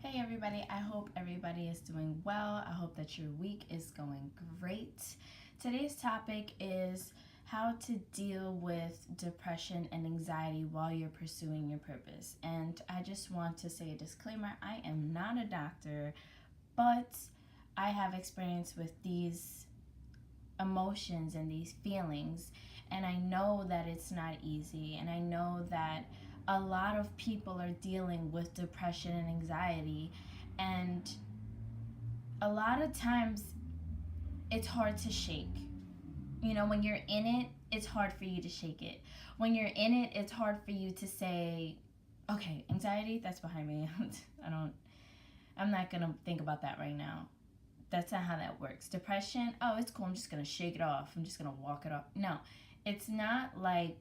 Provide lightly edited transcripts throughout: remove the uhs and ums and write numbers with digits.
Hey everybody, I hope everybody is doing well. I hope that your week is going great. Today's topic is how to deal with depression and anxiety while you're pursuing your purpose. And I just want to say a disclaimer, I am not a doctor, but I have experience with these emotions and these feelings, and I know that it's not easy, and I know that a lot of people are dealing with depression and anxiety, and a lot of times it's hard to shake. When you're in it, it's hard for you to shake it. When you're in it, it's hard for you to say, okay, anxiety, that's behind me. I'm not gonna think about that right now. That's not how that works. Depression, oh, it's cool. I'm just going to shake it off. I'm just going to walk it off. No, it's not like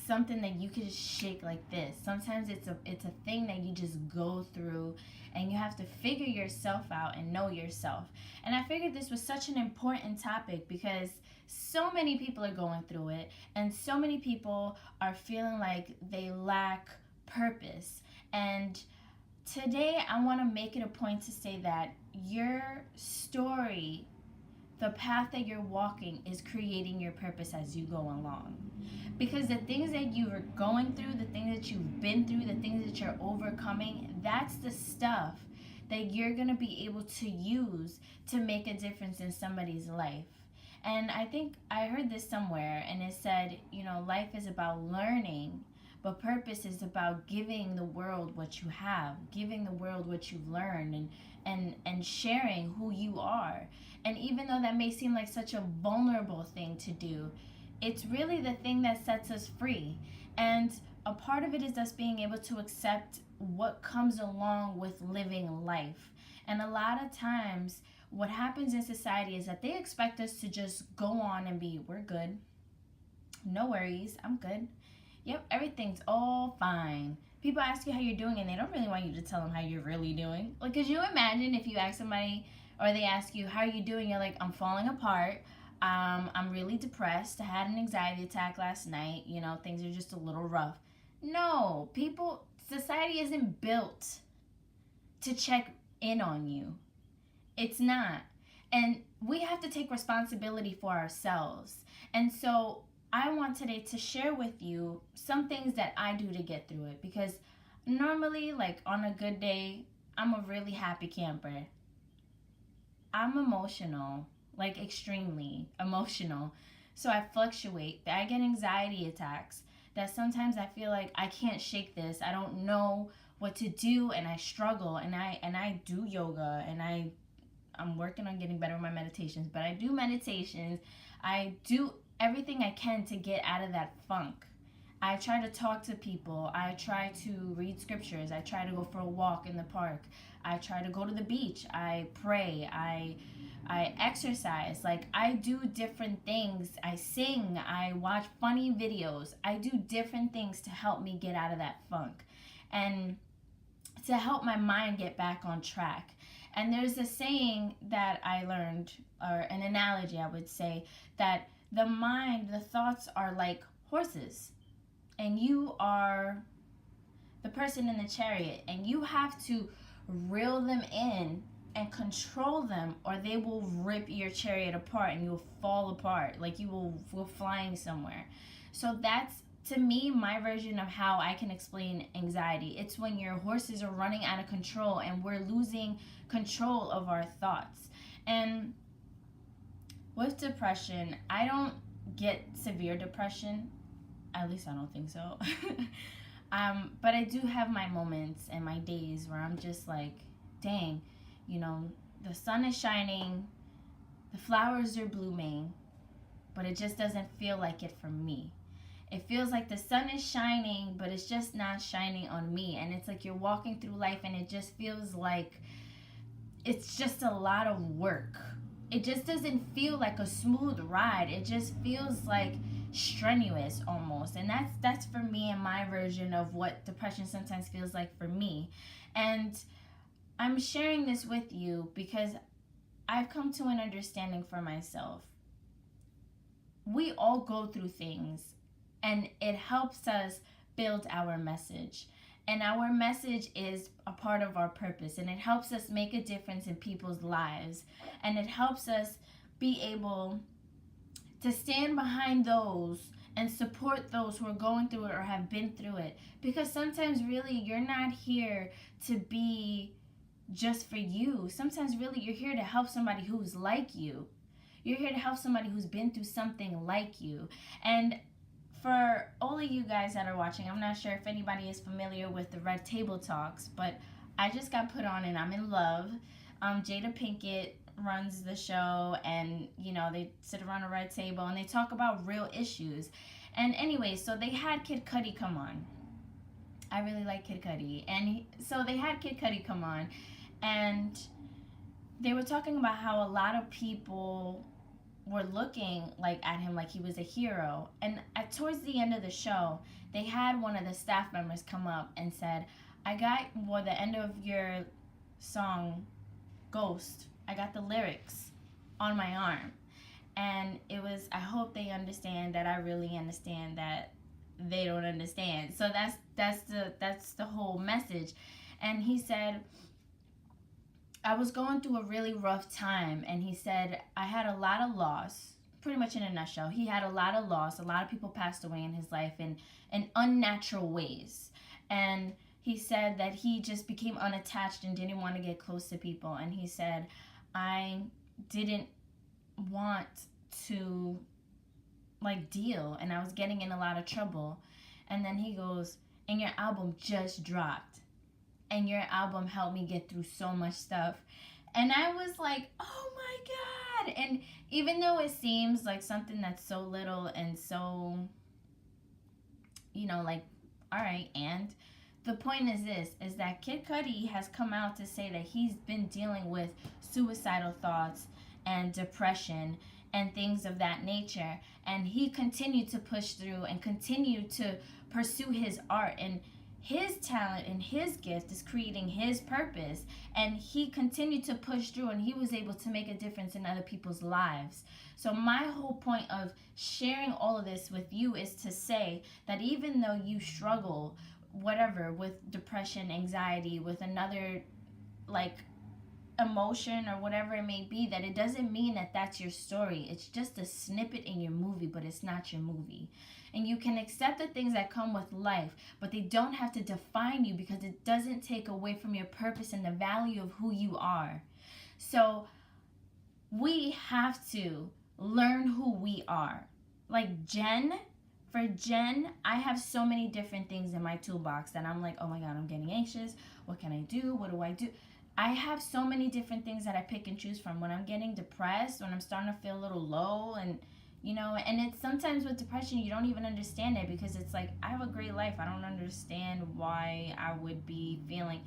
something that you can just shake like this. Sometimes it's a thing that you just go through, and you have to figure yourself out and know yourself. And I figured this was such an important topic because so many people are going through it, and so many people are feeling like they lack purpose. And today, I want to make it a point to say that your story, the path that you're walking, is creating your purpose as you go along. Because the things that you are going through, the things that you've been through, the things that you're overcoming, that's the stuff that you're going to be able to use to make a difference in somebody's life. And I think I heard this somewhere, and it said, life is about learning, but purpose is about giving the world what you have, giving the world what you've learned, and sharing who you are. And even though that may seem like such a vulnerable thing to do, it's really the thing that sets us free. And a part of it is us being able to accept what comes along with living life. And a lot of times, what happens in society is that they expect us to just go on and be, we're good. No worries, I'm good. Yep, everything's all fine. People ask you how you're doing, and they don't really want you to tell them how you're really doing. Like, could you imagine if you ask somebody, or they ask you, how are you doing? You're like, I'm falling apart. I'm really depressed. I had an anxiety attack last night. Things are just a little rough. No, society isn't built to check in on you. It's not. And we have to take responsibility for ourselves. And so I want today to share with you some things that I do to get through it, because normally, like on a good day, I'm a really happy camper. I'm emotional, like extremely emotional. So I fluctuate. I get anxiety attacks that sometimes I feel like I can't shake this. I don't know what to do, and I struggle, and I do yoga, and I'm working on getting better with my meditations, but I do meditations. I do everything I can to get out of that funk. I try to talk to people. I try to read scriptures. I try to go for a walk in the park. I try to go to the beach. I pray. I exercise. Like, I do different things. I sing. I watch funny videos. I do different things to help me get out of that funk and to help my mind get back on track. And there's a saying that I learned, or an analogy I would say, that the mind, the thoughts are like horses, and you are the person in the chariot, and you have to reel them in and control them, or they will rip your chariot apart and you'll fall apart, like you will go flying somewhere. So that's, to me, my version of how I can explain anxiety. It's when your horses are running out of control and we're losing control of our thoughts. And with depression, I don't get severe depression. At least I don't think so. But I do have my moments and my days where I'm just like, dang, the sun is shining, the flowers are blooming, but it just doesn't feel like it for me. It feels like the sun is shining, but it's just not shining on me. And it's like you're walking through life, and it just feels like it's just a lot of work. It just doesn't feel like a smooth ride. It just feels like strenuous almost. And that's for me and my version of what depression sometimes feels like for me. And I'm sharing this with you because I've come to an understanding for myself. We all go through things, and it helps us build our message. And our message is a part of our purpose, and it helps us make a difference in people's lives, and it helps us be able to stand behind those and support those who are going through it or have been through it. Because sometimes really you're not here to be just for you. Sometimes really you're here to help somebody who's like you. You're here to help somebody who's been through something like you. And for all of you guys that are watching, I'm not sure if anybody is familiar with the Red Table Talks, but I just got put on and I'm in love. Jada Pinkett runs the show, and they sit around a red table and they talk about real issues. And anyway, so they had Kid Cudi come on. I really like Kid Cudi, and so they had Kid Cudi come on, and they were talking about how a lot of people were looking at him like he was a hero. And towards the end of the show, they had one of the staff members come up and said, I got the end of your song Ghost, I got the lyrics on my arm. And it was, I hope they understand that I really understand that they don't understand. So that's the whole message. And he said, I was going through a really rough time, and he said, I had a lot of loss, pretty much in a nutshell. He had a lot of loss. A lot of people passed away in his life in unnatural ways. And he said that he just became unattached and didn't want to get close to people. And he said, I didn't want to deal, and I was getting in a lot of trouble. And then he goes, and your album just dropped, and your album helped me get through so much stuff. And I was like, oh my God. And even though it seems like something that's so little and so, all right, and the point is this, is that Kid Cudi has come out to say that he's been dealing with suicidal thoughts and depression and things of that nature. And he continued to push through and continued to pursue his art. And his talent and his gift is creating his purpose. And he continued to push through, and he was able to make a difference in other people's lives. So my whole point of sharing all of this with you is to say that even though you struggle, whatever, with depression, anxiety, with another emotion or whatever it may be, that it doesn't mean that that's your story. It's just a snippet in your movie, but it's not your movie. And you can accept the things that come with life, but they don't have to define you, because it doesn't take away from your purpose and the value of who you are. So we have to learn who we are. For Jen, I have so many different things in my toolbox that I'm like, oh my God, I'm getting anxious. What can I do? What do I do? I have so many different things that I pick and choose from. When I'm getting depressed, when I'm starting to feel a little low, and and it's sometimes with depression, you don't even understand it, because it's like, I have a great life. I don't understand why I would be feeling.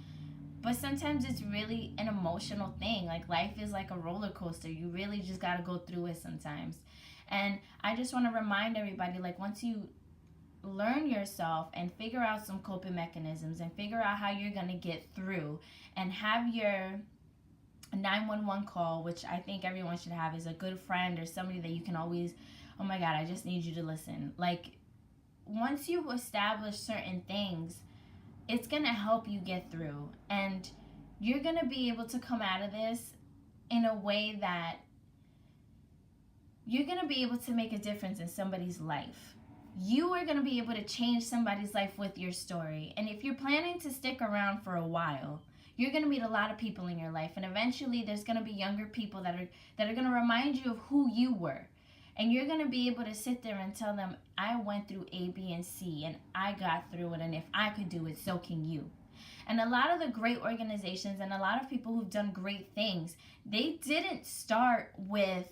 But sometimes it's really an emotional thing. Life is like a roller coaster. You really just got to go through it sometimes. And I just want to remind everybody, once you learn yourself and figure out some coping mechanisms and figure out how you're going to get through, and have your 911 call, which I think everyone should have, is a good friend or somebody that you can always, oh my God, I just need you to listen. Once you establish certain things, it's going to help you get through, and you're going to be able to come out of this in a way that you're going to be able to make a difference in somebody's life. You are going to be able to change somebody's life with your story. And if you're planning to stick around for a while, you're going to meet a lot of people in your life, and eventually there's going to be younger people that are going to remind you of who you were. And you're going to be able to sit there and tell them, I went through A, B, and C, and I got through it, and if I could do it, so can you. And a lot of the great organizations and a lot of people who've done great things, they didn't start with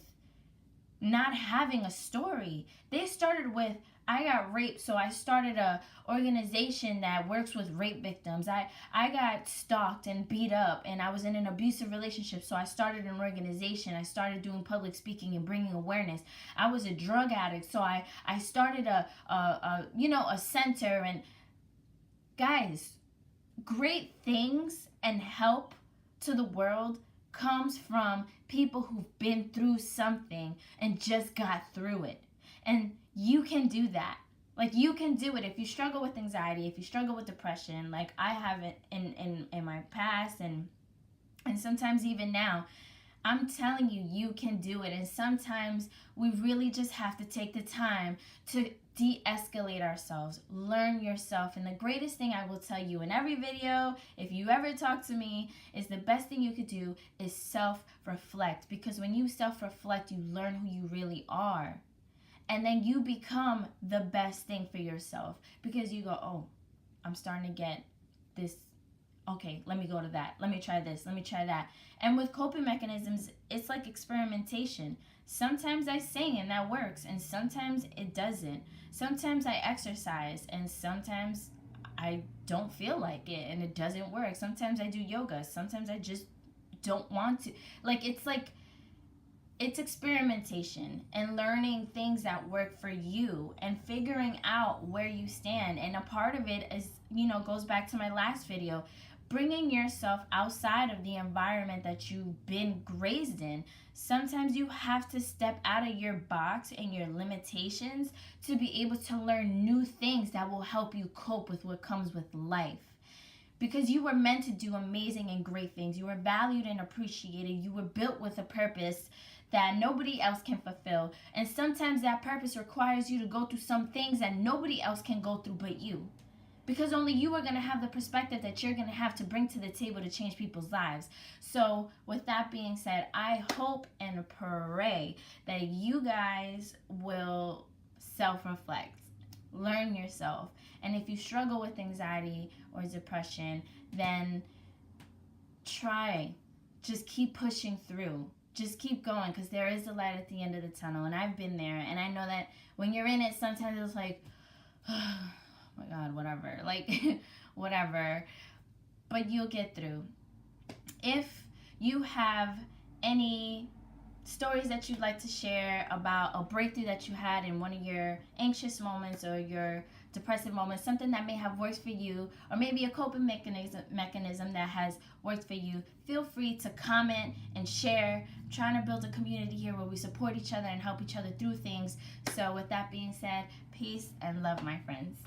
not having a story. They started with, I got raped, so I started a organization that works with rape victims. I got stalked and beat up, and I was in an abusive relationship, so I started an organization. I started doing public speaking and bringing awareness. I was a drug addict, so I started a center. And guys, great things and help to the world comes from people who've been through something and just got through it. And you can do that. Like, you can do it. If you struggle with anxiety, if you struggle with depression, like I have it in my past, and sometimes even now, I'm telling you, you can do it. And sometimes we really just have to take the time to de-escalate ourselves, learn yourself. And the greatest thing I will tell you in every video, if you ever talk to me, is the best thing you could do is self-reflect. Because when you self-reflect, you learn who you really are. And then you become the best thing for yourself, because you go, oh, I'm starting to get this. Okay, let me go to that. Let me try this. Let me try that. And with coping mechanisms, it's like experimentation. Sometimes I sing and that works, and sometimes it doesn't. Sometimes I exercise, and sometimes I don't feel like it and it doesn't work. Sometimes I do yoga. Sometimes I just don't want to. It's experimentation and learning things that work for you and figuring out where you stand. And a part of it is, goes back to my last video, bringing yourself outside of the environment that you've been raised in. Sometimes you have to step out of your box and your limitations to be able to learn new things that will help you cope with what comes with life. Because you were meant to do amazing and great things. You were valued and appreciated. You were built with a purpose that nobody else can fulfill. And sometimes that purpose requires you to go through some things that nobody else can go through but you. Because only you are going to have the perspective that you're going to have to bring to the table to change people's lives. So with that being said, I hope and pray that you guys will self-reflect, learn yourself. And if you struggle with anxiety or depression, then just keep pushing through. Just keep going, because there is a light at the end of the tunnel. And I've been there. And I know that when you're in it, sometimes it's like, oh my God, whatever. Like, whatever. But you'll get through. If you have any stories that you'd like to share about a breakthrough that you had in one of your anxious moments or your depressive moments, something that may have worked for you, or maybe a coping mechanism that has worked for you, feel free to comment and share. I'm trying to build a community here where we support each other and help each other through things. So with that being said, peace and love, my friends.